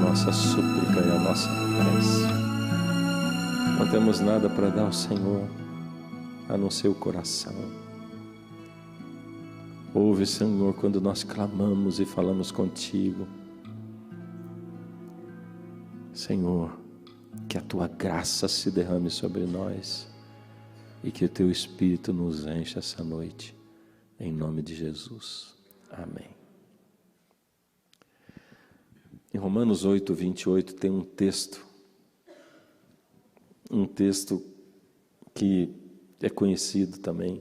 nossa súplica e a nossa prece. Não temos nada para dar ao Senhor, a não ser o coração. Ouve, Senhor, quando nós clamamos e falamos contigo. Senhor, que a tua graça se derrame sobre nós e que o teu Espírito nos encha essa noite, em nome de Jesus. Amém. Em Romanos 8, 28 tem um texto que é conhecido também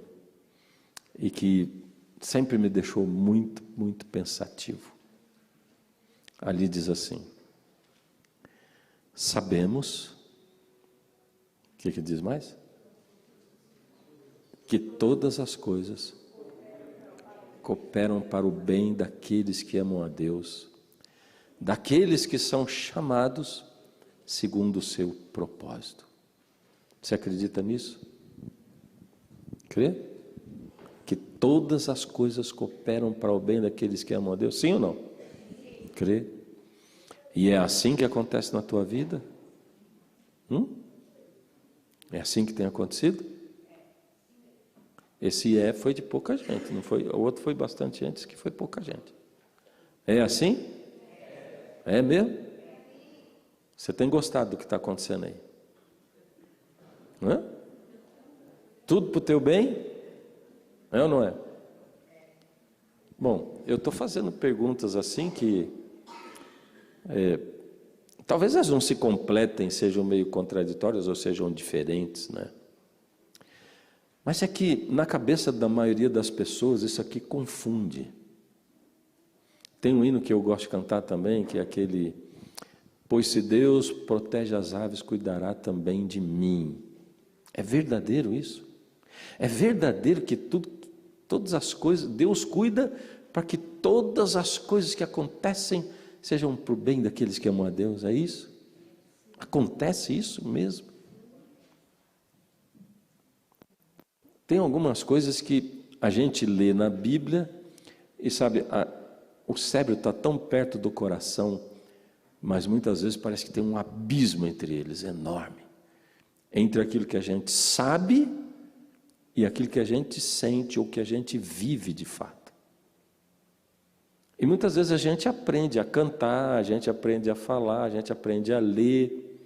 e que sempre me deixou muito, muito pensativo. Ali diz assim: sabemos, o que diz mais? Que todas as coisas cooperam para o bem daqueles que amam a Deus, daqueles que são chamados segundo o seu propósito. Você acredita nisso? Crê? Que todas as coisas cooperam para o bem daqueles que amam a Deus? Sim ou não? Crê? E é assim que acontece na tua vida? É assim que tem acontecido? Esse foi de pouca gente, não foi? O outro foi bastante antes, que foi pouca gente. É assim? É mesmo? Você tem gostado do que está acontecendo aí? Tudo para o teu bem? É ou não é? Bom, eu estou fazendo perguntas assim que talvez elas não se completem, sejam meio contraditórias ou sejam diferentes, né? Mas é que na cabeça da maioria das pessoas isso aqui confunde. Tem um hino que eu gosto de cantar também, que é aquele: pois se Deus protege as aves, cuidará também de mim. É verdadeiro isso? É verdadeiro que todas as coisas, Deus cuida para que todas as coisas que acontecem sejam para o bem daqueles que amam a Deus? É isso? Acontece isso mesmo? Tem algumas coisas que a gente lê na Bíblia e sabe, o cérebro está tão perto do coração, mas muitas vezes parece que tem um abismo entre eles, enorme, entre aquilo que a gente sabe e aquilo que a gente sente ou que a gente vive de fato. E muitas vezes a gente aprende a cantar, a gente aprende a falar, a gente aprende a ler,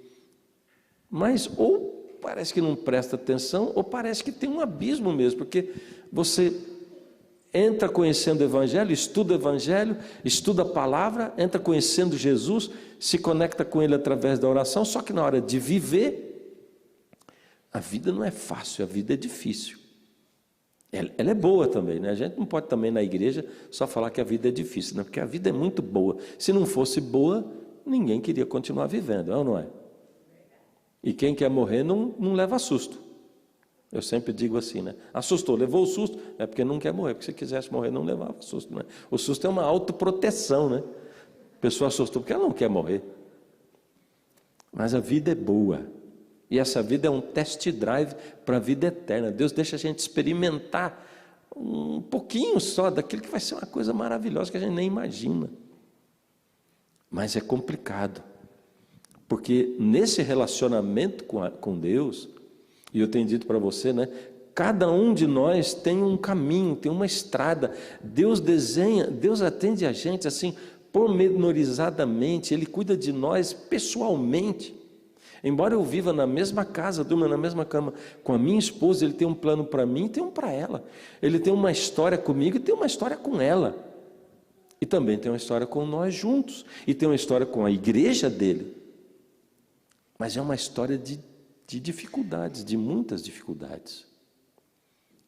mas ou parece que não presta atenção, ou parece que tem um abismo mesmo, porque você entra conhecendo o Evangelho, estuda a palavra, entra conhecendo Jesus, se conecta com Ele através da oração, só que na hora de viver, a vida não é fácil, a vida é difícil. Ela é boa também, né? A gente não pode também na igreja só falar que a vida é difícil, né? Porque a vida é muito boa. Se não fosse boa, ninguém queria continuar vivendo, é ou não é? E quem quer morrer não leva susto. Eu sempre digo assim, né? Assustou, levou o susto, é porque não quer morrer, porque se quisesse morrer não levava susto, né? O susto é uma autoproteção, né? A pessoa assustou porque ela não quer morrer. Mas a vida é boa. E essa vida é um test drive para a vida eterna. Deus deixa a gente experimentar um pouquinho só daquilo que vai ser uma coisa maravilhosa que a gente nem imagina. Mas é complicado. Porque nesse relacionamento com Deus, e eu tenho dito para você, né? Cada um de nós tem um caminho, tem uma estrada. Deus desenha, Deus atende a gente assim, pormenorizadamente. Ele cuida de nós pessoalmente. Embora eu viva na mesma casa, durma na mesma cama com a minha esposa, Ele tem um plano para mim e tem um para ela. Ele tem uma história comigo e tem uma história com ela. E também tem uma história com nós juntos. E tem uma história com a igreja dele. Mas é uma história de dificuldades, de muitas dificuldades.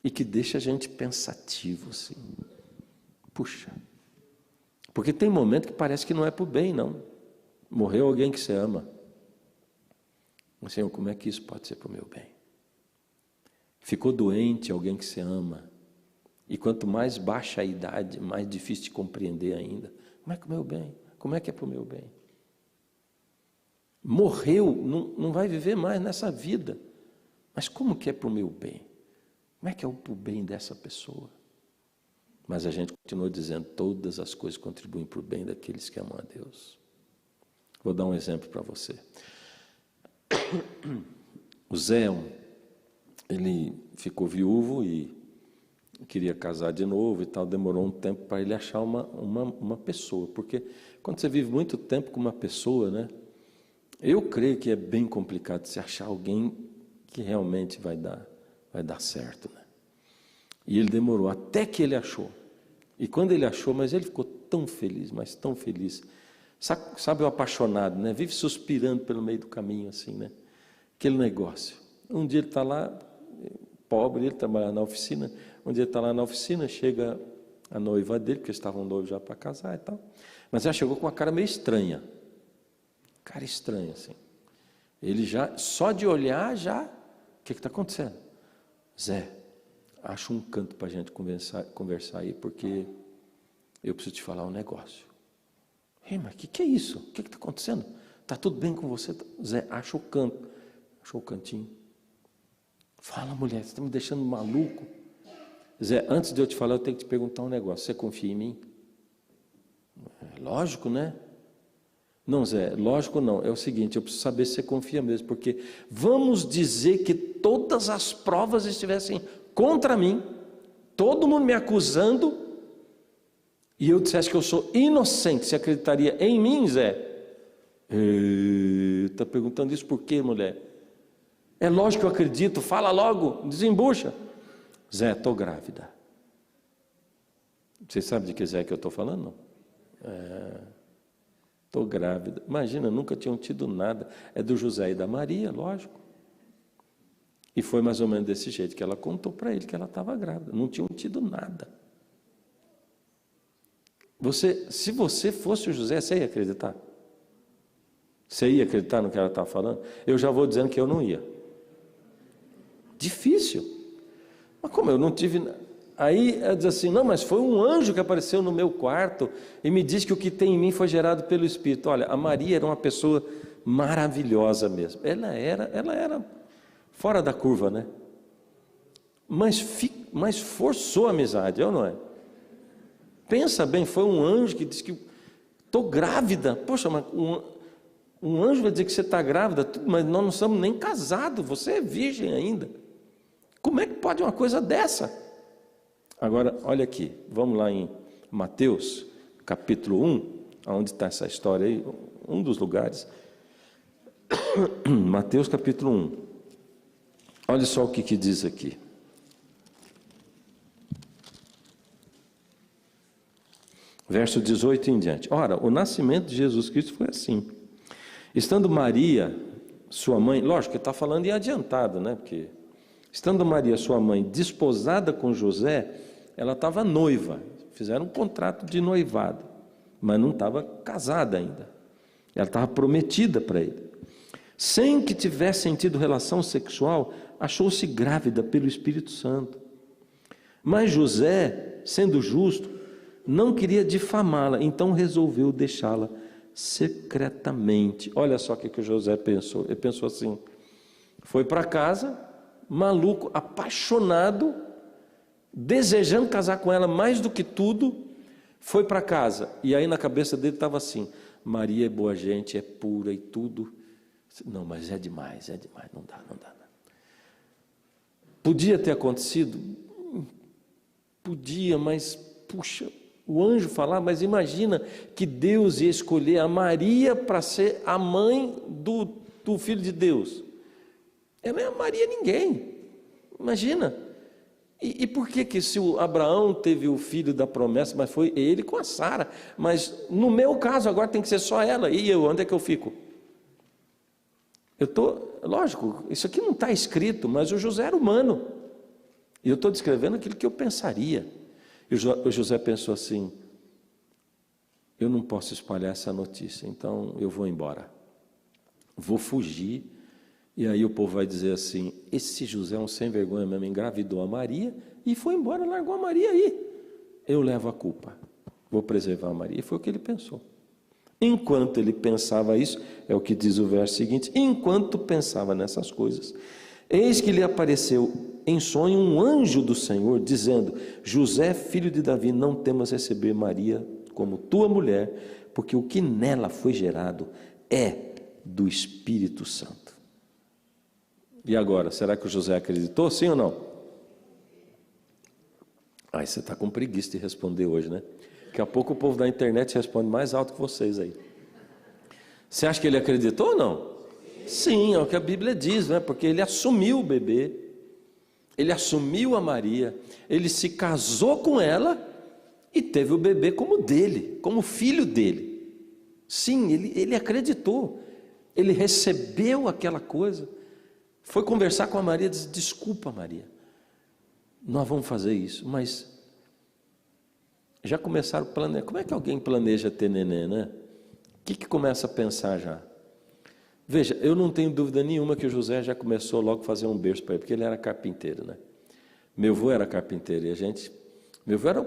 E que deixa a gente pensativo assim. Puxa. Porque tem momento que parece que não é para o bem, não. Morreu alguém que você ama. Senhor, como é que isso pode ser para o meu bem? Ficou doente alguém que você ama. E quanto mais baixa a idade, mais difícil de compreender ainda. Como é que é para o meu bem? Como é que é para o meu bem? Morreu, não vai viver mais nessa vida. Mas como que é para o meu bem? Como é que é para o bem dessa pessoa? Mas a gente continua dizendo, todas as coisas contribuem para o bem daqueles que amam a Deus. Vou dar um exemplo para você. O Zé, ele ficou viúvo e queria casar de novo e tal, demorou um tempo para ele achar uma pessoa, porque quando você vive muito tempo com uma pessoa, né, eu creio que é bem complicado se achar alguém que realmente vai dar certo, né? E ele demorou até que ele achou. E quando ele achou, mas ele ficou tão feliz, mas tão feliz. Sabe o apaixonado, né? Vive suspirando pelo meio do caminho, assim, né? Aquele negócio. Um dia ele está lá, pobre, ele trabalha na oficina. Um dia ele está lá na oficina, chega a noiva dele, porque eles estavam noivos já para casar e tal. Mas ela chegou com uma cara meio estranha. Cara estranha, assim. Ele já, só de olhar, já... O que está acontecendo? Zé, acha um canto para a gente conversar aí, porque eu preciso te falar um negócio. Ei, mas o que é isso? O que está acontecendo? Está tudo bem com você? Zé, acha o canto. Achou o cantinho. Fala, mulher, você está me deixando maluco. Zé, antes de eu te falar, eu tenho que te perguntar um negócio. Você confia em mim? Lógico, né? Não, Zé, lógico não. É o seguinte, eu preciso saber se você confia mesmo, porque vamos dizer que todas as provas estivessem contra mim, todo mundo me acusando, e eu dissesse que eu sou inocente, você acreditaria em mim, Zé? Está perguntando isso por quê, mulher? É lógico que eu acredito, fala logo, desembucha. Zé, estou grávida. Vocês sabem de que Zé que eu estou falando? Não? Estou grávida. Imagina, nunca tinham tido nada. É do José e da Maria, lógico. E foi mais ou menos desse jeito que ela contou para ele que ela estava grávida. Não tinham tido nada. Se você fosse o José, você ia acreditar? Você ia acreditar no que ela estava falando? Eu já vou dizendo que eu não ia. Difícil. Mas como eu não tive... Aí ela diz assim, não, mas foi um anjo que apareceu no meu quarto e me disse que o que tem em mim foi gerado pelo Espírito. Olha, a Maria era uma pessoa maravilhosa mesmo. Ela era fora da curva, né? Mas forçou a amizade, é ou não é? Pensa bem, foi um anjo que disse que estou grávida. Poxa, mas um anjo vai dizer que você está grávida, mas nós não somos nem casados, você é virgem ainda. Como é que pode uma coisa dessa? Agora, olha aqui, vamos lá em Mateus, capítulo 1, onde está essa história aí, um dos lugares. Mateus, capítulo 1. Olha só o que diz aqui. Verso 18 em diante. Ora, o nascimento de Jesus Cristo foi assim. Estando Maria, sua mãe, lógico que está falando em adiantado, né? Porque... Estando Maria, sua mãe, desposada com José, ela estava noiva, fizeram um contrato de noivado, mas não estava casada ainda. Ela estava prometida para ele. Sem que tivessem tido relação sexual, achou-se grávida pelo Espírito Santo. Mas José, sendo justo, não queria difamá-la, então resolveu deixá-la secretamente. Olha só o que José pensou. Ele pensou assim, foi para casa... maluco, apaixonado, desejando casar com ela mais do que tudo, foi para casa. E aí na cabeça dele estava assim, Maria é boa gente, é pura e tudo. Não, mas é demais, não dá. Podia ter acontecido? Podia, mas, puxa, o anjo falar, mas imagina que Deus ia escolher a Maria para ser a mãe do Filho de Deus. Ela não é Maria ninguém, imagina. E por que se o Abraão teve o filho da promessa, mas foi ele com a Sara, mas no meu caso agora tem que ser só ela, e eu, onde é que eu fico? Lógico, isso aqui não está escrito, mas o José era humano, e eu estou descrevendo aquilo que eu pensaria. E o José pensou assim, eu não posso espalhar essa notícia, então eu vou embora, vou fugir. E aí o povo vai dizer assim, esse José é um sem vergonha mesmo, engravidou a Maria e foi embora, largou a Maria aí. Eu levo a culpa, vou preservar a Maria. E foi o que ele pensou. Enquanto ele pensava isso, é o que diz o verso seguinte, enquanto pensava nessas coisas, eis que lhe apareceu em sonho um anjo do Senhor, dizendo, José, filho de Davi, não temas receber Maria como tua mulher, porque o que nela foi gerado é do Espírito Santo. E agora, será que o José acreditou, sim ou não? Aí você está com preguiça de responder hoje, né? Daqui a pouco o povo da internet responde mais alto que vocês aí. Você acha que ele acreditou ou não? Sim, é o que a Bíblia diz, né? Porque ele assumiu o bebê, ele assumiu a Maria, ele se casou com ela e teve o bebê como dele, como filho dele. Sim, ele acreditou, ele recebeu aquela coisa, foi conversar com a Maria e disse: desculpa, Maria, nós vamos fazer isso, mas já começaram a planejar. Como é que alguém planeja ter neném, né? O que começa a pensar já? Veja, eu não tenho dúvida nenhuma que o José já começou logo a fazer um berço para ele, porque ele era carpinteiro, né? Meu avô era carpinteiro, e a gente...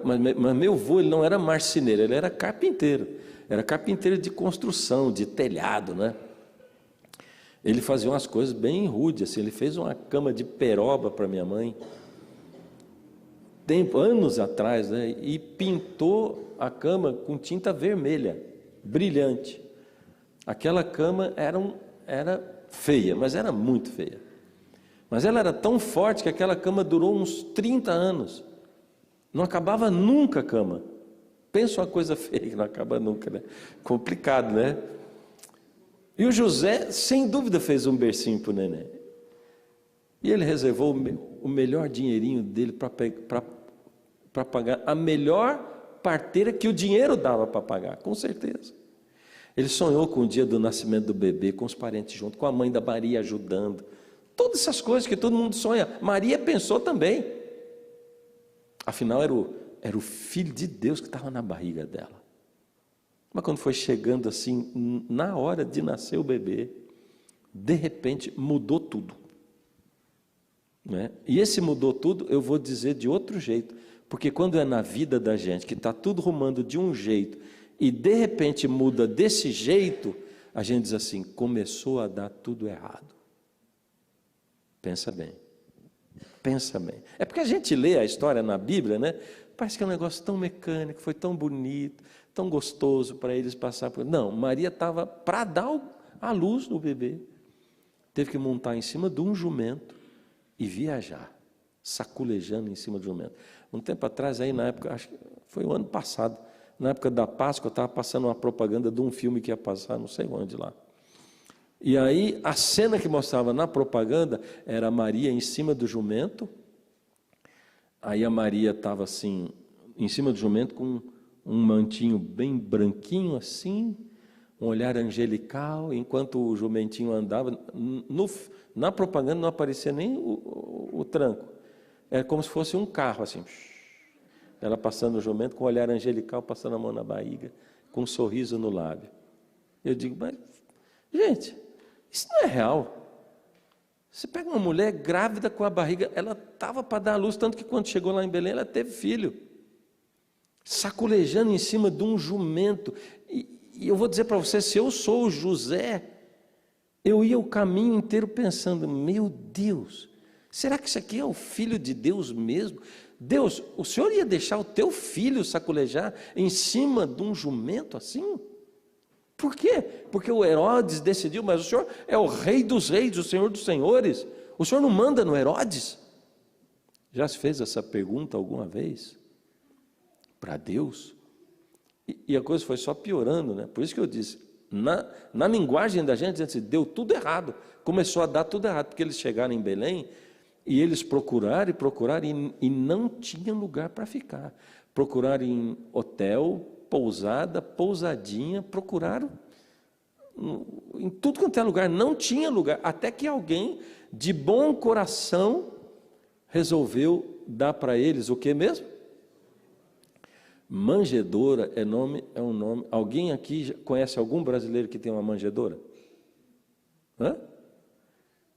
Mas meu avô, ele não era marceneiro, ele era carpinteiro. Era carpinteiro de construção, de telhado, né? Ele fazia umas coisas bem rudes, assim. Ele fez uma cama de peroba para minha mãe, anos atrás, né? E pintou a cama com tinta vermelha, brilhante. Aquela cama era feia, mas era muito feia. Mas ela era tão forte que aquela cama durou uns 30 anos. Não acabava nunca a cama. Pensa uma coisa feia que não acaba nunca, né? Complicado, né? E o José, sem dúvida, fez um bercinho para o neném. E ele reservou o melhor dinheirinho dele para pagar a melhor parteira que o dinheiro dava para pagar, com certeza. Ele sonhou com o dia do nascimento do bebê, com os parentes juntos, com a mãe da Maria ajudando. Todas essas coisas que todo mundo sonha. Maria pensou também. Afinal, era o Filho de Deus que estava na barriga dela. Mas quando foi chegando assim, na hora de nascer o bebê, de repente mudou tudo. Né? E esse mudou tudo, eu vou dizer de outro jeito. Porque quando é na vida da gente, que está tudo rumando de um jeito, e de repente muda desse jeito, a gente diz assim: começou a dar tudo errado. Pensa bem. Pensa bem. É porque a gente lê a história na Bíblia, né? Parece que é um negócio tão mecânico, foi tão bonito, tão gostoso para eles passar por... Não, Maria estava para dar a luz no bebê. Teve que montar em cima de um jumento e viajar, saculejando em cima do jumento. Um tempo atrás, aí na época, acho que foi o ano passado, na época da Páscoa, eu estava passando uma propaganda de um filme que ia passar, não sei onde lá. E aí, a cena que mostrava na propaganda era a Maria em cima do jumento. Aí a Maria estava assim, em cima do jumento, com um mantinho bem branquinho assim, um olhar angelical, enquanto o jumentinho andava. Na propaganda não aparecia nem o tranco. Era como se fosse um carro, assim. Ela passando o jumento com um olhar angelical, passando a mão na barriga, com um sorriso no lábio. Eu digo: mas, gente, isso não é real. Você pega uma mulher grávida com a barriga, ela estava para dar à luz, tanto que quando chegou lá em Belém, ela teve filho. Saculejando em cima de um jumento. E eu vou dizer para você, se eu sou o José, eu ia o caminho inteiro pensando: meu Deus, será que isso aqui é o Filho de Deus mesmo? Deus, o Senhor ia deixar o teu filho saculejar em cima de um jumento assim? Por quê? Porque o Herodes decidiu, mas o Senhor é o Rei dos Reis, o Senhor dos Senhores. O Senhor não manda no Herodes? Já se fez essa pergunta alguma vez? Para Deus? E a coisa foi só piorando, né? Por isso que eu disse, na linguagem da gente, assim, deu tudo errado. Começou a dar tudo errado, porque eles chegaram em Belém e eles procuraram e não tinha lugar para ficar. Procuraram em hotel, pousada, pousadinha, procuraram em tudo quanto é lugar, não tinha lugar, até que alguém de bom coração resolveu dar para eles o que mesmo? Manjedoura é um nome. Alguém aqui conhece algum brasileiro que tem uma manjedoura? Hã?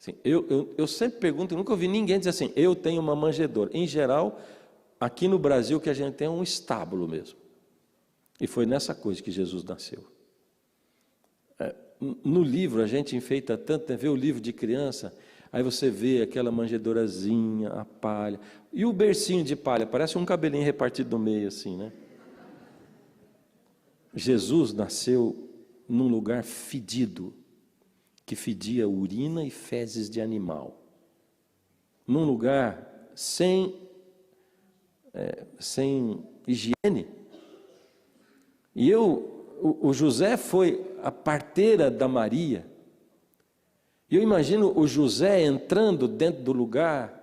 Assim, eu sempre pergunto, eu nunca ouvi ninguém dizer assim: eu tenho uma manjedoura. Em geral, aqui no Brasil, o que a gente tem é um estábulo mesmo. E foi nessa coisa que Jesus nasceu. No livro, a gente enfeita tanto, né? Vê o livro de criança, aí você vê aquela manjedourazinha, a palha, e o bercinho de palha, parece um cabelinho repartido no meio assim, né? Jesus nasceu num lugar fedido, que fedia urina e fezes de animal, num lugar sem higiene. E o José foi a parteira da Maria. E eu imagino o José entrando dentro do lugar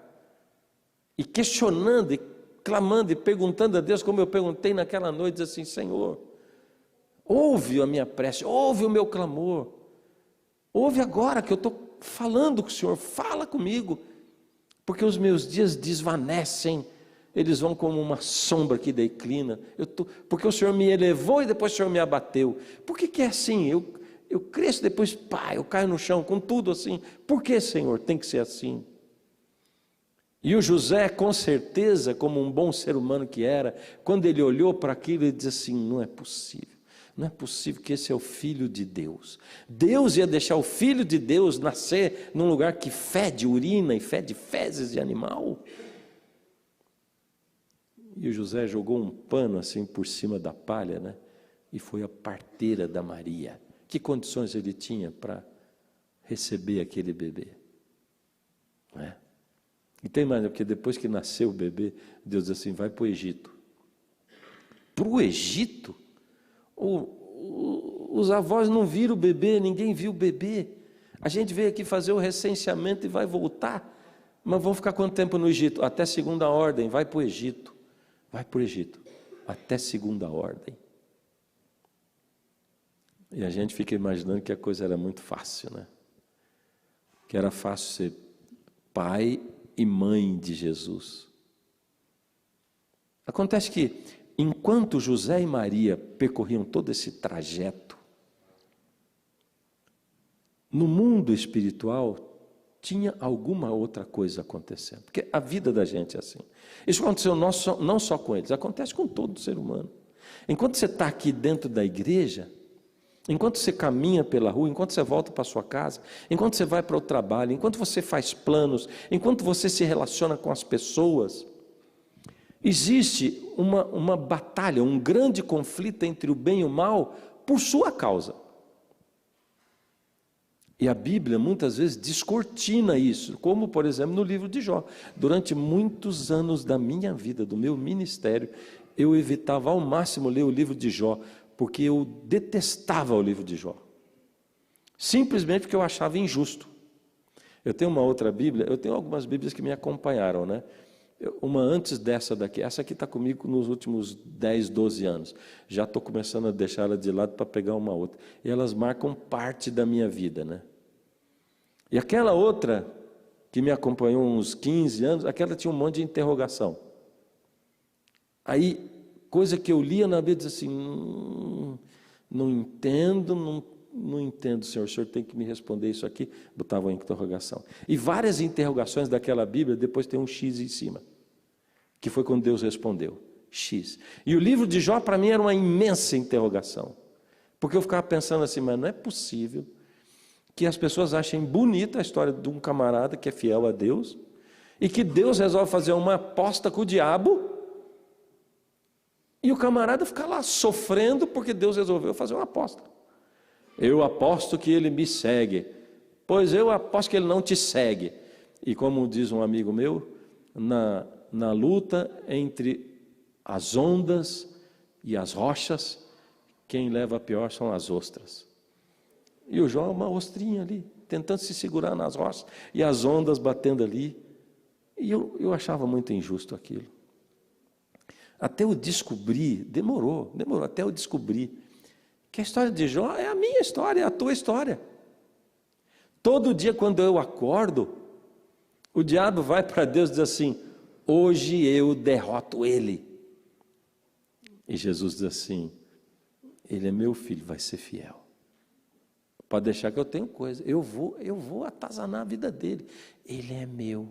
e questionando, e clamando, e perguntando a Deus, como eu perguntei naquela noite, diz assim: Senhor, ouve a minha prece, ouve o meu clamor, ouve agora que eu estou falando com o Senhor, fala comigo, porque os meus dias desvanecem, eles vão como uma sombra que declina, porque o Senhor me elevou e depois o Senhor me abateu. Por que é assim? Eu cresço, depois pá, eu caio no chão, com tudo assim. Por que, Senhor, tem que ser assim? E o José, com certeza, como um bom ser humano que era, quando ele olhou para aquilo, ele disse assim: não é possível. Não é possível que esse é o Filho de Deus. Deus ia deixar o Filho de Deus nascer num lugar que fede urina e fede fezes de animal. E o José jogou um pano assim por cima da palha, né? E foi a parteira da Maria. Que condições ele tinha para receber aquele bebê? Não é? E tem mais, porque depois que nasceu o bebê, Deus diz assim: vai para o Egito. Para o Egito? Os avós não viram o bebê, ninguém viu o bebê. A gente veio aqui fazer o recenseamento e vai voltar. Mas vão ficar quanto tempo no Egito? Até segunda ordem, vai para o Egito. Vai para o Egito, até segunda ordem. E a gente fica imaginando que a coisa era muito fácil, né? Que era fácil ser pai e mãe de Jesus. Acontece que, enquanto José e Maria percorriam todo esse trajeto, no mundo espiritual tinha alguma outra coisa acontecendo. Porque a vida da gente é assim. Isso aconteceu não só com eles, acontece com todo ser humano. Enquanto você está aqui dentro da igreja, enquanto você caminha pela rua, enquanto você volta para a sua casa, enquanto você vai para o trabalho, enquanto você faz planos, enquanto você se relaciona com as pessoas, existe uma batalha, um grande conflito entre o bem e o mal por sua causa. E a Bíblia muitas vezes descortina isso, como por exemplo no livro de Jó. Durante muitos anos da minha vida, do meu ministério, eu evitava ao máximo ler o livro de Jó, porque eu detestava o livro de Jó. Simplesmente porque eu achava injusto. Eu tenho uma outra Bíblia, eu tenho algumas Bíblias que me acompanharam, né? Uma antes dessa daqui, essa aqui está comigo nos últimos 10, 12 anos. Já estou começando a deixar ela de lado para pegar uma outra. E elas marcam parte da minha vida, né? E aquela outra, que me acompanhou uns 15 anos, aquela tinha um monte de interrogação. Aí, coisa que eu lia na Bíblia, dizia assim: não entendo, não entendo, Senhor, o Senhor tem que me responder isso aqui. Botava uma interrogação. E várias interrogações daquela Bíblia, depois tem um X em cima, que foi quando Deus respondeu, X. E o livro de Jó, para mim, era uma imensa interrogação, porque eu ficava pensando assim: mas não é possível que as pessoas achem bonita a história de um camarada que é fiel a Deus, e que Deus resolve fazer uma aposta com o diabo, e o camarada fica lá sofrendo porque Deus resolveu fazer uma aposta. Eu aposto que ele me segue, pois eu aposto que ele não te segue. E como diz um amigo meu, na luta entre as ondas e as rochas, quem leva a pior são as ostras. E o Jó é uma ostrinha ali, tentando se segurar nas rochas, e as ondas batendo ali. E eu achava muito injusto aquilo. Até eu descobrir, demorou até eu descobrir que a história de Jó é a minha história, é a tua história. Todo dia quando eu acordo, o diabo vai para Deus e diz assim: hoje eu derroto ele. E Jesus diz assim: ele é meu filho, vai ser fiel. Pode deixar que eu tenho coisa, eu vou atazanar a vida dele. Ele é meu,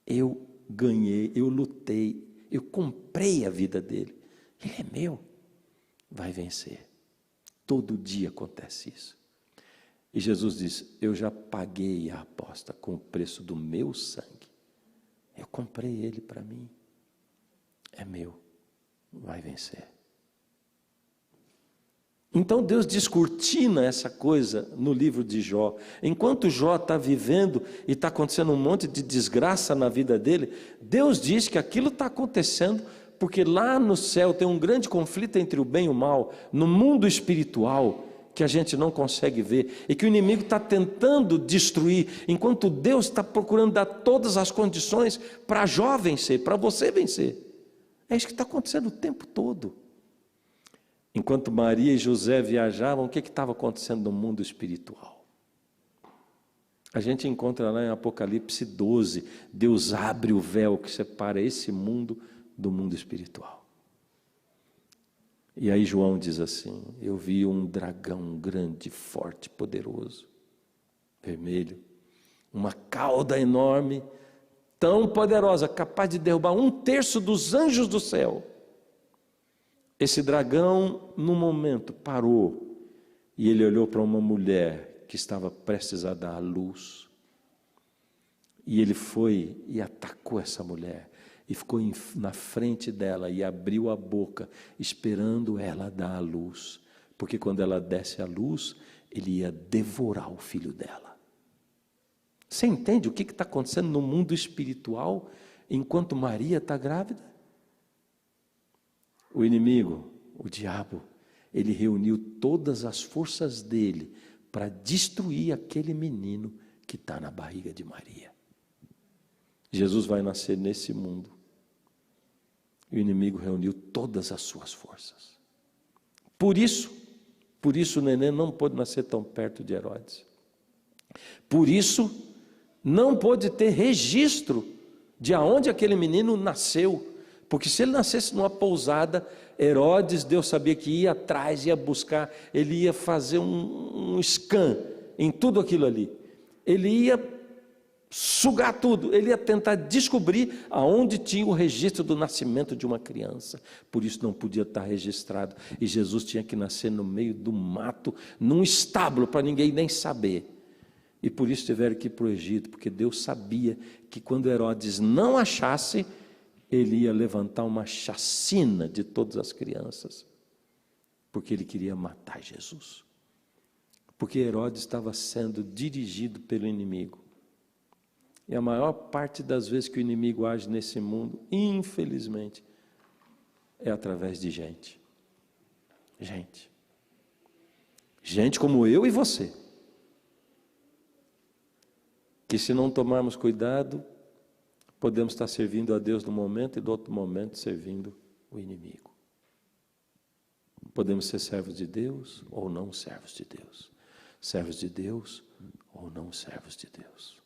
eu ganhei, eu lutei, eu comprei a vida dele. Ele é meu, vai vencer. Todo dia acontece isso. E Jesus diz: eu já paguei a aposta com o preço do meu sangue. Eu comprei ele para mim. É meu, vai vencer. Então Deus descortina essa coisa no livro de Jó. Enquanto Jó está vivendo e está acontecendo um monte de desgraça na vida dele, Deus diz que aquilo está acontecendo porque lá no céu tem um grande conflito entre o bem e o mal, no mundo espiritual, que a gente não consegue ver, e que o inimigo está tentando destruir, enquanto Deus está procurando dar todas as condições para Jó vencer, para você vencer. É isso que está acontecendo o tempo todo. Enquanto Maria e José viajavam, o que estava acontecendo no mundo espiritual? A gente encontra lá em Apocalipse 12, Deus abre o véu que separa esse mundo do mundo espiritual. E aí João diz assim: eu vi um dragão grande, forte, poderoso, vermelho, uma cauda enorme, tão poderosa, capaz de derrubar 1/3 dos anjos do céu. Esse dragão, num momento, parou, e ele olhou para uma mulher que estava prestes a dar à luz, e ele foi e atacou essa mulher, e ficou na frente dela, e abriu a boca, esperando ela dar à luz, porque quando ela desse à luz, ele ia devorar o filho dela. Você entende o que está acontecendo no mundo espiritual, enquanto Maria está grávida? O inimigo, o diabo, ele reuniu todas as forças dele para destruir aquele menino que está na barriga de Maria. Jesus vai nascer nesse mundo. E o inimigo reuniu todas as suas forças. Por isso o neném não pôde nascer tão perto de Herodes. Por isso, não pôde ter registro de aonde aquele menino nasceu. Porque se ele nascesse numa pousada, Herodes, Deus sabia que ia atrás, ia buscar, ele ia fazer um scan em tudo aquilo ali. Ele ia sugar tudo, ele ia tentar descobrir aonde tinha o registro do nascimento de uma criança. Por isso não podia estar registrado. E Jesus tinha que nascer no meio do mato, num estábulo, para ninguém nem saber. E por isso tiveram que ir para o Egito, porque Deus sabia que quando Herodes não achasse, ele ia levantar uma chacina de todas as crianças, porque ele queria matar Jesus. Porque Herodes estava sendo dirigido pelo inimigo. E a maior parte das vezes que o inimigo age nesse mundo, infelizmente, é através de gente. Gente como eu e você. Que se não tomarmos cuidado, podemos estar servindo a Deus no momento e do outro momento servindo o inimigo. Podemos ser servos de Deus ou não servos de Deus. Servos de Deus ou não servos de Deus.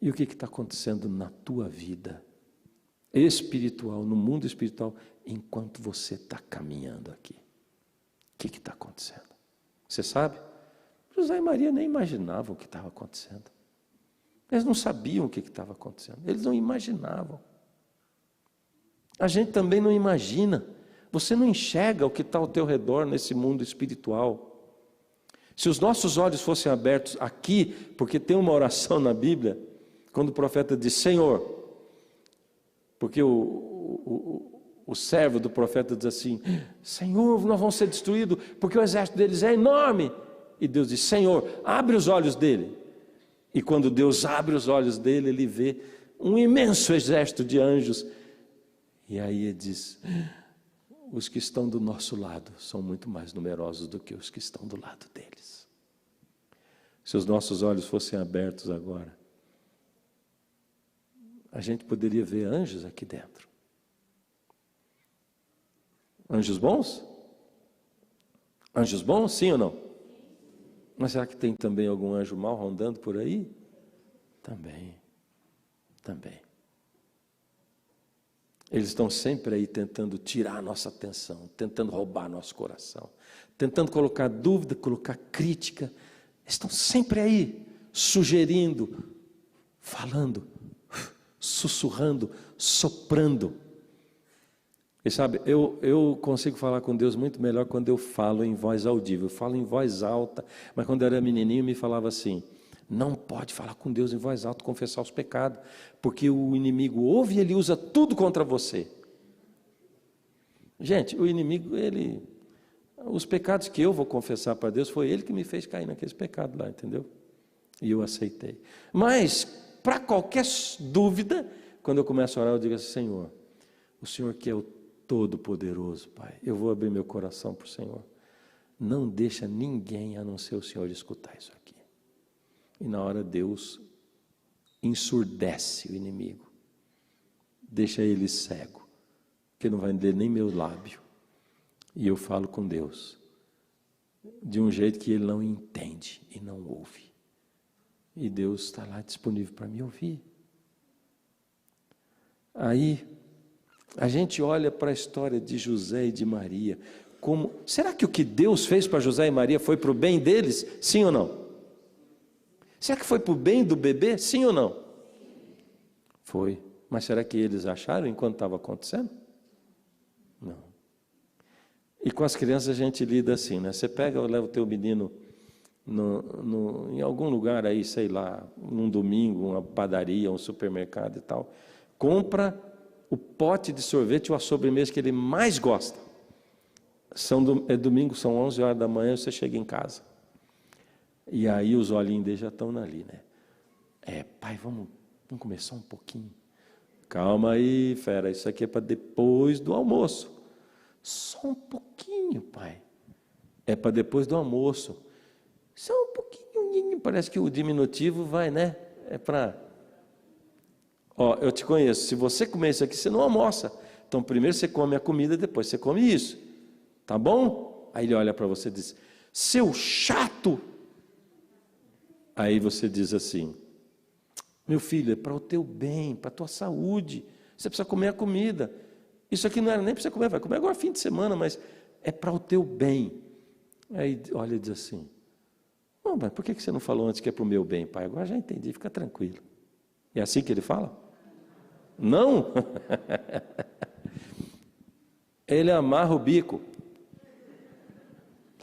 E o que está acontecendo na tua vida espiritual, no mundo espiritual, enquanto você está caminhando aqui? O que está acontecendo? Você sabe? José e Maria nem imaginavam o que estava acontecendo. Eles não sabiam o que estava acontecendo. Eles não imaginavam. A gente também não imagina. Você não enxerga o que está ao teu redor nesse mundo espiritual. Se os nossos olhos fossem abertos aqui, porque tem uma oração na Bíblia, quando o profeta diz, Senhor, porque o servo do profeta diz assim, Senhor, nós vamos ser destruídos, porque o exército deles é enorme. E Deus diz, Senhor, abre os olhos dele. E quando Deus abre os olhos dele, ele vê um imenso exército de anjos. E aí ele diz, os que estão do nosso lado são muito mais numerosos do que os que estão do lado deles. Se os nossos olhos fossem abertos agora, a gente poderia ver anjos aqui dentro. Anjos bons? Anjos bons, sim ou não? Mas será que tem também algum anjo mau rondando por aí? Também. Eles estão sempre aí tentando tirar a nossa atenção, tentando roubar nosso coração, tentando colocar dúvida, colocar crítica. Eles estão sempre aí, sugerindo, falando, sussurrando, soprando. E sabe, eu consigo falar com Deus muito melhor quando eu falo em voz audível. Eu falo em voz alta, mas quando eu era menininho me falava assim, não pode falar com Deus em voz alta, confessar os pecados, porque o inimigo ouve e ele usa tudo contra você. Gente, o inimigo, Os pecados que eu vou confessar para Deus, foi Ele que me fez cair naqueles pecados lá, entendeu? E eu aceitei. Mas, para qualquer dúvida, quando eu começo a orar, eu digo assim: Senhor, o Senhor que é o Todo-Poderoso, Pai, eu vou abrir meu coração para o Senhor. Não deixa ninguém, a não ser o Senhor, escutar isso aqui. E na hora Deus ensurdece o inimigo. Deixa ele cego, que não vai ler nem meu lábio. E eu falo com Deus de um jeito que ele não entende e não ouve. E Deus está lá disponível para me ouvir. Aí, a gente olha para a história de José e de Maria, como, será que o que Deus fez para José e Maria foi para o bem deles? Sim ou não? Será que foi para o bem do bebê? Sim ou não? Foi. Mas será que eles acharam enquanto estava acontecendo? Não. E com as crianças a gente lida assim, né? Você pega ou leva o teu menino em algum lugar aí, sei lá, num domingo, uma padaria, um supermercado e tal, compra o pote de sorvete ou a sobremesa que ele mais gosta. É domingo, são 11 horas da manhã, você chega em casa. E aí os olhinhos dele já estão ali, né? Pai, vamos comer só um pouquinho. Calma aí, fera, isso aqui é para depois do almoço. Só um pouquinho, pai. É para depois do almoço. Só um pouquinho, parece que o diminutivo vai, né? É para... Ó, eu te conheço, se você comer isso aqui, você não almoça. Então primeiro você come a comida, depois você come isso. Tá bom? Aí ele olha para você e diz: seu chato! Aí você diz assim: meu filho, é para o teu bem, para a tua saúde. Você precisa comer a comida. Isso aqui não era nem para você comer, vai comer agora fim de semana, mas é para o teu bem. Aí olha e diz assim: oh, mas por que você não falou antes que é para o meu bem, pai? Agora já entendi, fica tranquilo. É assim que ele fala? Não? Ele amarra o bico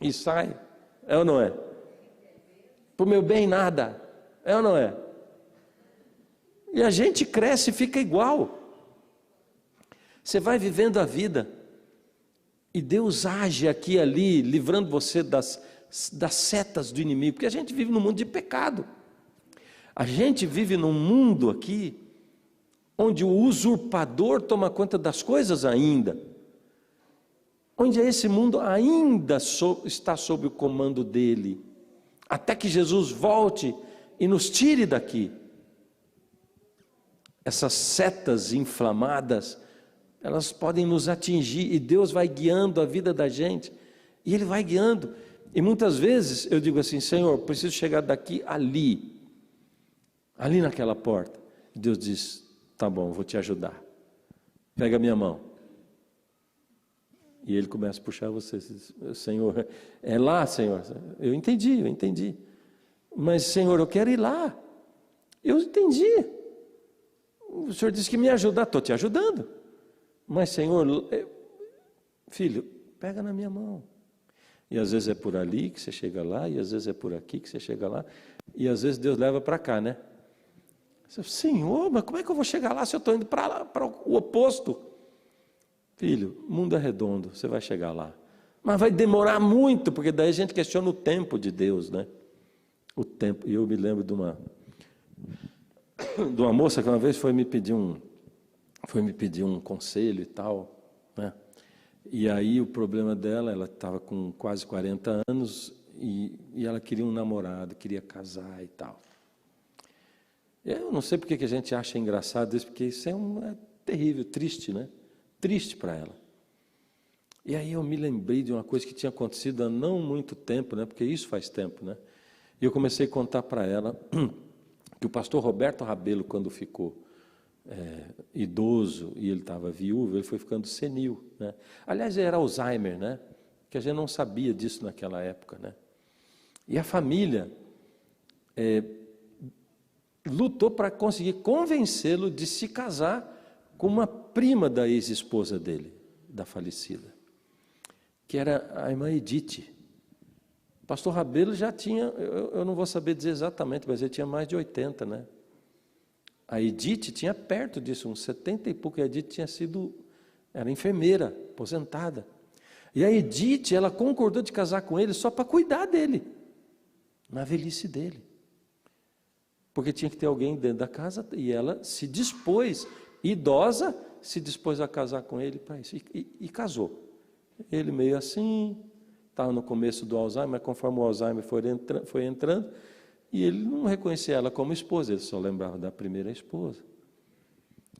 e sai. É ou não é? Para o meu bem nada. É ou não é? E a gente cresce e fica igual. Você vai vivendo a vida e Deus age aqui e ali, livrando você das setas do inimigo, porque a gente vive num mundo de pecado. A gente vive num mundo aqui onde o usurpador toma conta das coisas ainda, onde esse mundo ainda está sob o comando dele, até que Jesus volte e nos tire daqui. Essas setas inflamadas, elas podem nos atingir, e Deus vai guiando a vida da gente, e Ele vai guiando. E muitas vezes eu digo assim: Senhor, preciso chegar daqui ali naquela porta. E Deus diz: tá bom, vou te ajudar, pega a minha mão. E Ele começa a puxar você, diz: Senhor, é lá, Senhor. Eu entendi, mas Senhor, eu quero ir lá. Eu entendi, o Senhor disse que me ajudar, estou te ajudando, mas Senhor, filho, pega na minha mão. E às vezes é por ali que você chega lá, e às vezes é por aqui que você chega lá, e às vezes Deus leva para cá, né? Você, Senhor, mas como é que eu vou chegar lá se eu estou indo para lá, para o oposto? Filho, o mundo é redondo, você vai chegar lá, mas vai demorar muito, porque daí a gente questiona o tempo de Deus, né? O tempo. E eu me lembro de uma moça que uma vez foi me pedir um conselho e tal, né? E aí o problema dela, ela estava com quase 40 anos e ela queria um namorado, queria casar e tal. Eu não sei porque que a gente acha engraçado isso, porque isso é terrível, triste, né? Triste para ela. E aí eu me lembrei de uma coisa que tinha acontecido há não muito tempo, né? Porque isso faz tempo, né? E eu comecei a contar para ela que o pastor Roberto Rabelo, quando ficou idoso e ele estava viúvo, ele foi ficando senil, né? Aliás, era Alzheimer, né? Que a gente não sabia disso naquela época, né? E a família lutou para conseguir convencê-lo de se casar com uma prima da ex-esposa dele, da falecida, que era a irmã Edith. O pastor Rabelo já tinha, eu não vou saber dizer exatamente, mas ele tinha mais de 80, né? A Edith tinha perto disso, uns 70 e pouco. A Edith era enfermeira, aposentada. E a Edith, ela concordou de casar com ele só para cuidar dele, na velhice dele. Porque tinha que ter alguém dentro da casa, e ela se dispôs, idosa, se dispôs a casar com ele para isso, e casou. Ele meio assim, estava no começo do Alzheimer, mas conforme o Alzheimer foi entrando, e ele não reconhecia ela como esposa, ele só lembrava da primeira esposa.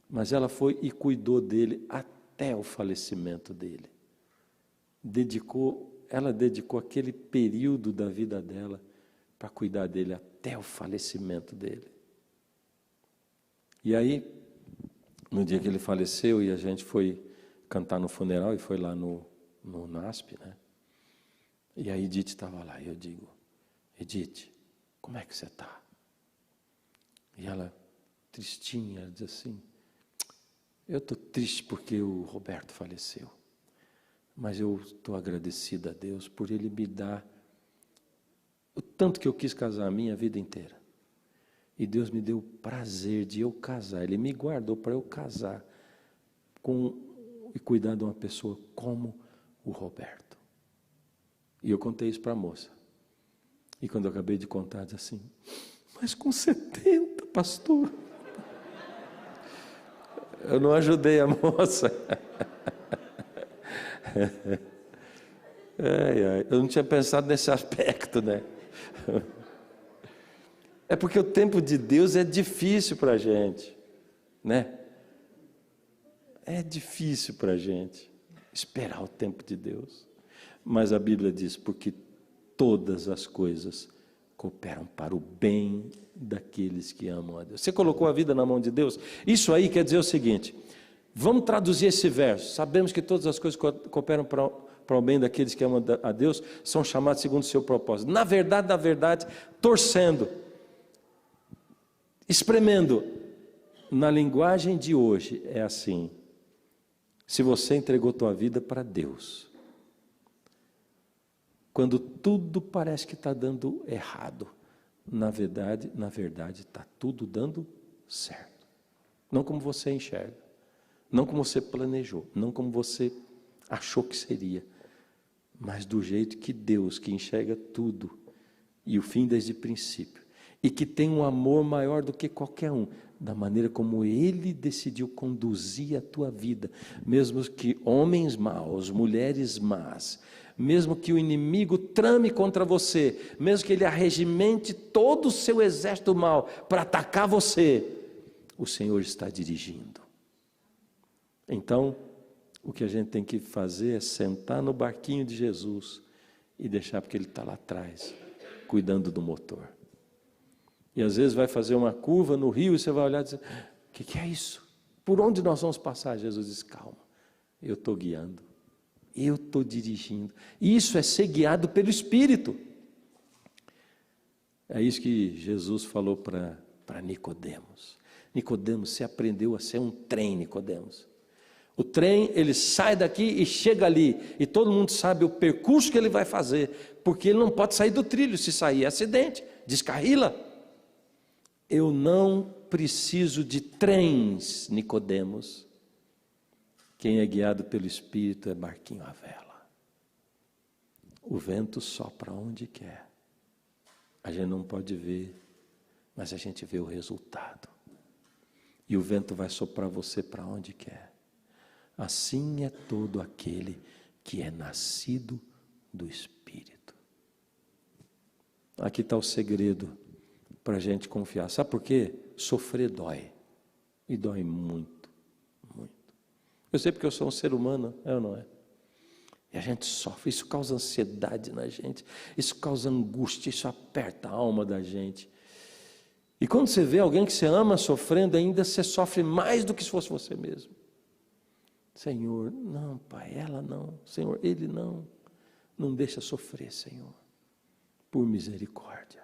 Mas ela foi e cuidou dele até o falecimento dele. Ela dedicou aquele período da vida dela para cuidar dele até o falecimento dele. E aí, no dia que ele faleceu, e a gente foi cantar no funeral, e foi lá no NASP, né? E a Edith estava lá, e eu digo: Edith, como é que você está? E ela, tristinha, ela diz assim: eu estou triste porque o Roberto faleceu, mas eu estou agradecida a Deus por Ele me dar o tanto que eu quis casar a minha vida inteira. E Deus me deu o prazer de eu casar, Ele me guardou para eu casar e cuidar de uma pessoa como o Roberto. E eu contei isso para a moça. E quando eu acabei de contar, disse assim: mas com 70, pastor. Eu não ajudei a moça. Eu não tinha pensado nesse aspecto, né? É porque o tempo de Deus é difícil para a gente, né? É difícil para a gente esperar o tempo de Deus. Mas a Bíblia diz: porque todas as coisas cooperam para o bem daqueles que amam a Deus. Você colocou a vida na mão de Deus? Isso aí quer dizer o seguinte: vamos traduzir esse verso. Sabemos que todas as coisas cooperam para o bem daqueles que amam a Deus, são chamados segundo o seu propósito. Na verdade, torcendo, espremendo. Na linguagem de hoje é assim: se você entregou tua vida para Deus, quando tudo parece que está dando errado, na verdade está tudo dando certo. Não como você enxerga, não como você planejou, não como você achou que seria, mas do jeito que Deus, que enxerga tudo, e o fim desde o princípio, e que tem um amor maior do que qualquer um, da maneira como Ele decidiu conduzir a tua vida, mesmo que homens maus, mulheres más, mesmo que o inimigo trame contra você, mesmo que ele arregimente todo o seu exército mal para atacar você, o Senhor está dirigindo. Então, o que a gente tem que fazer é sentar no barquinho de Jesus e deixar, porque Ele está lá atrás, cuidando do motor. E às vezes vai fazer uma curva no rio e você vai olhar e dizer: o que é isso? Por onde nós vamos passar? Jesus diz: calma, eu estou guiando, eu estou dirigindo. Isso é ser guiado pelo Espírito. É isso que Jesus falou para Nicodemos. Nicodemos, você aprendeu a ser um trem, Nicodemos. O trem, ele sai daqui e chega ali, e todo mundo sabe o percurso que ele vai fazer, porque ele não pode sair do trilho. Se sair é acidente, descarrila. Eu não preciso de trens, Nicodemos. Quem é guiado pelo Espírito é barquinho à vela. O vento sopra onde quer. A gente não pode ver, mas a gente vê o resultado. E o vento vai soprar você para onde quer. Assim é todo aquele que é nascido do Espírito. Aqui está o segredo para a gente confiar. Sabe por quê? Sofrer dói. E dói muito, muito. Eu sei porque eu sou um ser humano, é ou não é? E a gente sofre, isso causa ansiedade na gente, isso causa angústia, isso aperta a alma da gente. E quando você vê alguém que você ama sofrendo, ainda você sofre mais do que se fosse você mesmo. Senhor, não, Pai, ela não. Senhor, ele não. Não deixa sofrer, Senhor. Por misericórdia.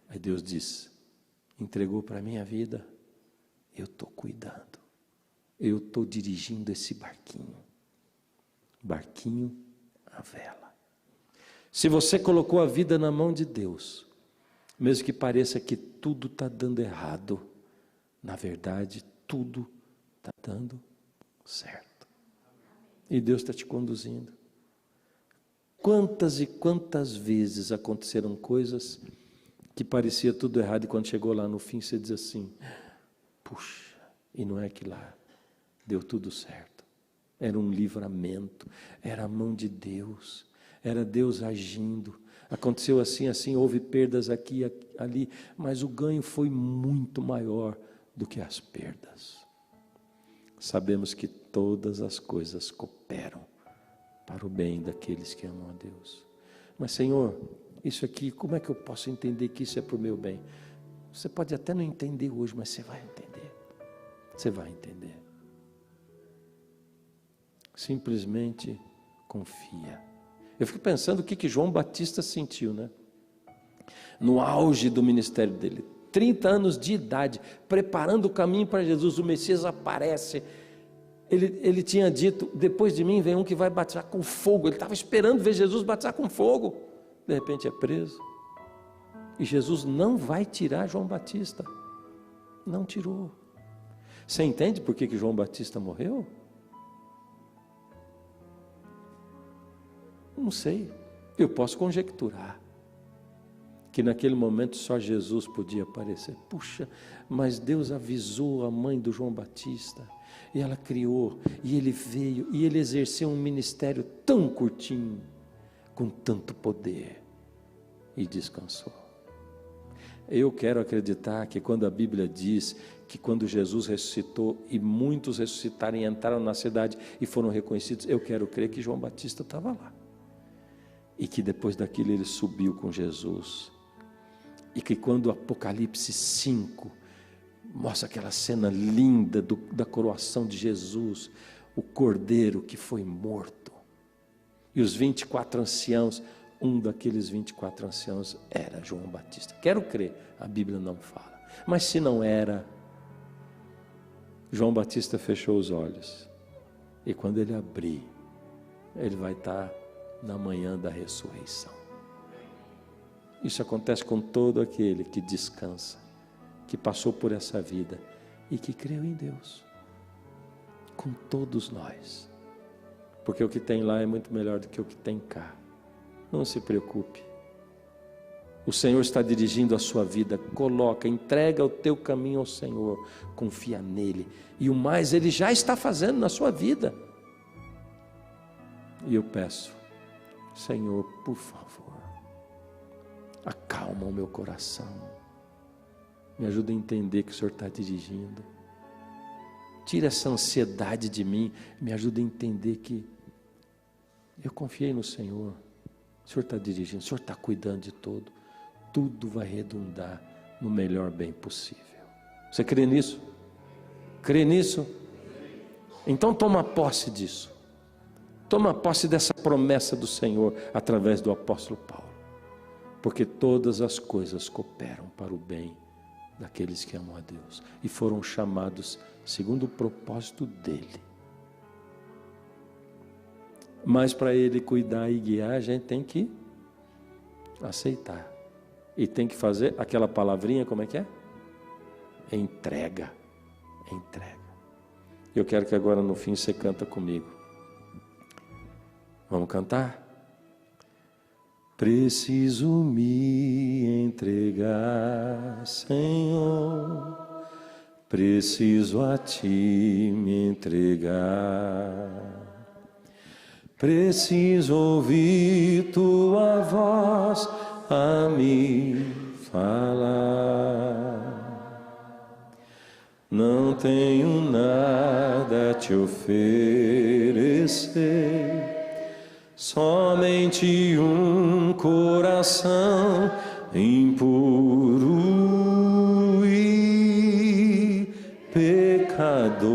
Aí Deus diz: entregou para a minha vida, eu estou cuidando. Eu estou dirigindo esse barquinho. Barquinho à vela. Se você colocou a vida na mão de Deus, mesmo que pareça que tudo está dando errado, na verdade, tudo está dando certo. E Deus está te conduzindo. Quantas e quantas vezes aconteceram coisas que parecia tudo errado, e quando chegou lá no fim você diz assim, puxa, e não é que lá deu tudo certo. Era um livramento, era a mão de Deus, era Deus agindo. Aconteceu assim, assim, houve perdas aqui e ali, mas o ganho foi muito maior do que as perdas. Sabemos que todas as coisas cooperam para o bem daqueles que amam a Deus. Mas Senhor, isso aqui, como é que eu posso entender que isso é para o meu bem? Você pode até não entender hoje, mas você vai entender. Você vai entender. Simplesmente confia. Eu fico pensando o que João Batista sentiu, né? No auge do ministério dele, 30 anos de idade, preparando o caminho para Jesus, o Messias aparece. Ele tinha dito, depois de mim vem um que vai batizar com fogo. Ele estava esperando ver Jesus batizar com fogo. De repente é preso. E Jesus não vai tirar João Batista. Não tirou. Você entende por que João Batista morreu? Não sei. Eu posso conjecturar que naquele momento só Jesus podia aparecer. Puxa, mas Deus avisou a mãe do João Batista, e ela criou, e ele veio, e ele exerceu um ministério tão curtinho, com tanto poder, e descansou. Eu quero acreditar que quando a Bíblia diz que quando Jesus ressuscitou, e muitos ressuscitaram e entraram na cidade e foram reconhecidos, eu quero crer que João Batista estava lá, e que depois daquilo ele subiu com Jesus. E que quando o Apocalipse 5 mostra aquela cena linda da coroação de Jesus, o cordeiro que foi morto, e os 24 anciãos, um daqueles 24 anciãos era João Batista. Quero crer, a Bíblia não fala, mas se não era, João Batista fechou os olhos, e quando ele abrir, ele vai estar na manhã da ressurreição. Isso acontece com todo aquele que descansa, que passou por essa vida e que creu em Deus. Com todos nós. Porque o que tem lá é muito melhor do que o que tem cá. Não se preocupe. O Senhor está dirigindo a sua vida. Coloca, entrega o teu caminho ao Senhor. Confia nele. E o mais Ele já está fazendo na sua vida. E eu peço, Senhor, por favor, acalma o meu coração, me ajuda a entender que o Senhor está dirigindo, tira essa ansiedade de mim, me ajuda a entender que eu confiei no Senhor, o Senhor está dirigindo, o Senhor está cuidando de tudo vai redundar no melhor bem possível. Você crê nisso? Crê nisso? Então toma posse disso, toma posse dessa promessa do Senhor através do apóstolo Paulo. Porque todas as coisas cooperam para o bem daqueles que amam a Deus e foram chamados segundo o propósito dele. Mas para ele cuidar e guiar, a gente tem que aceitar. E tem que fazer aquela palavrinha, como é que é? Entrega. Entrega. Eu quero que agora no fim você canta comigo. Vamos cantar? Preciso me entregar, Senhor, preciso a Ti me entregar, preciso ouvir Tua voz a me falar. Não tenho nada a Te oferecer, somente um coração impuro e pecador,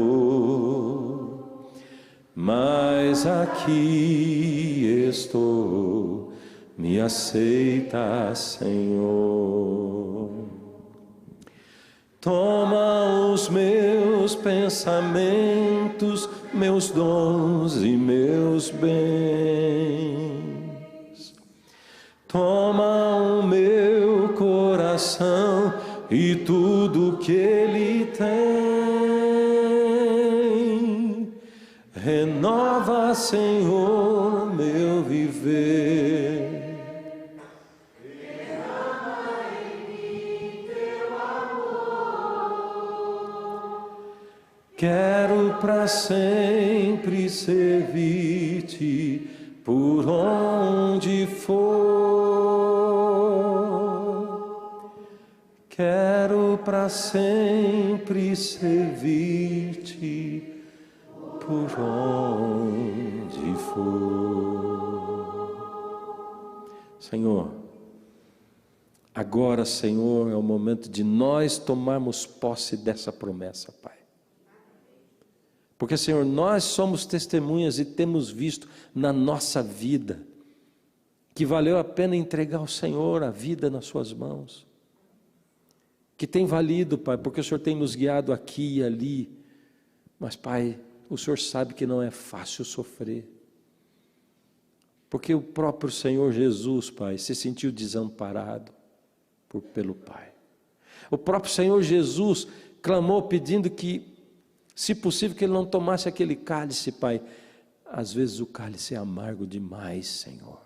mas aqui estou, me aceita, Senhor. Toma os meus pensamentos, meus dons e meus bens. Toma o meu coração e tudo que ele tem. renova, Senhor, meu viver. Quero para sempre servir-te por onde for. Quero para sempre servir-te por onde for. Senhor, agora, Senhor, é o momento de nós tomarmos posse dessa promessa, Pai. Porque, Senhor, nós somos testemunhas e temos visto na nossa vida que valeu a pena entregar ao Senhor a vida nas suas mãos. Que tem valido, Pai, porque o Senhor tem nos guiado aqui e ali. Mas, Pai, o Senhor sabe que não é fácil sofrer. Porque o próprio Senhor Jesus, Pai, se sentiu desamparado pelo Pai. O próprio Senhor Jesus clamou pedindo que, se possível, que Ele não tomasse aquele cálice, Pai. Às vezes o cálice é amargo demais, Senhor.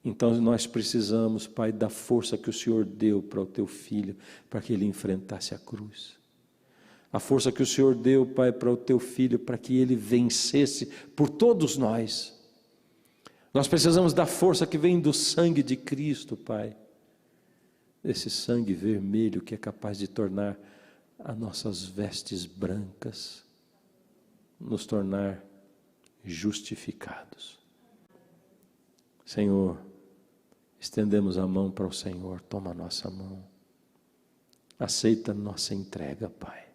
Então nós precisamos, Pai, da força que o Senhor deu para o Teu Filho, para que Ele enfrentasse a cruz. A força que o Senhor deu, Pai, para o Teu Filho, para que Ele vencesse por todos nós. Nós precisamos da força que vem do sangue de Cristo, Pai. Esse sangue vermelho que é capaz de tornar as nossas vestes brancas, nos tornar justificados. Senhor, estendemos a mão para o Senhor, toma a nossa mão, aceita a nossa entrega, Pai,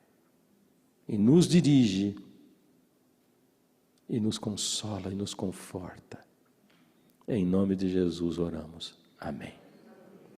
e nos dirige, e nos consola, e nos conforta. Em nome de Jesus oramos. Amém.